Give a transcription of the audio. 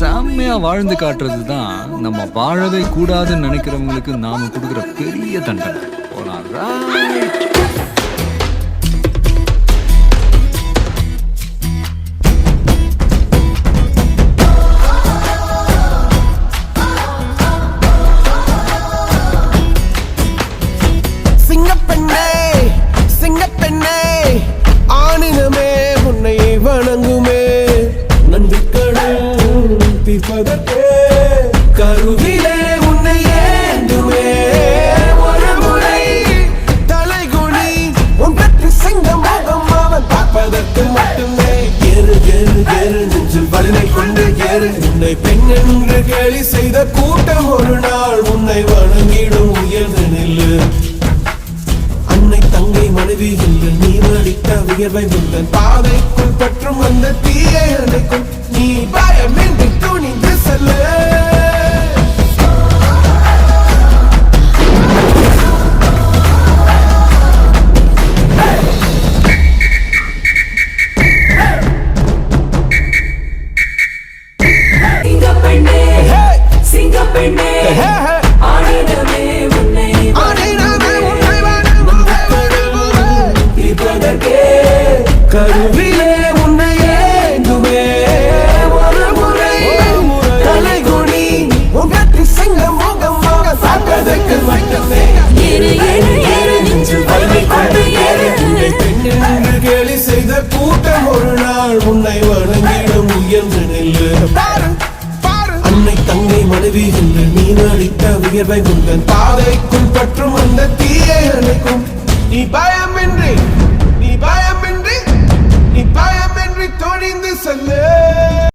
செம்மையா வாழ்ந்து காட்டுறது தான் நம்ம வாழவே கூடாதுன்னு நினைக்கிறவங்களுக்கு நாம கொடுக்குற பெரிய தண்டனை. போலாம் right. கருவிலே உன்னை ஏந்துவே ஒரு முறை தலைகுனி உன் பற்றி சிங்கம் முகம் அவன் பார்ப்பதற்கு மட்டுமே ஏறு ஏறு ஏறு நெஞ்சில் வலிமை கொண்டு ஏறு உன்னை பெண் என்று கேலி செய்த கூட்டம் ஒரு நாள் உன்னை வணங்கிடும் உயர்ந்து நில்லு அன்னை தங்கை மனைவி என்று நீ அடித்த உயர்வை முந்தன் பாதைக்குள் பற்றும் அந்த தீயை அணைக்கும் நீ பயமின்றி துணிந்து செல்ல கருவிலே உன்னை ஏந்துவே ஒரு முறை தலைகுனி உங்கத்தி சிங்க முகம் பார்ப்பதற்கு மட்டுமே ஏறு ஏறு ஏறு நெஞ்சில் வலிமை கொண்டு ஏறு உன்னை பெண் என்று கேலி செய்த கூட்டம் ஒரு நாள் உன்னை வணங்கிடும் உயர்ந்து நில்லு அன்னை தங்கை மனைவி என்று நீ அடித்த உயர்வை உந்தன் பாதைக்குள் பற்றும் அந்த தீயை அணைக்கும் நீ பய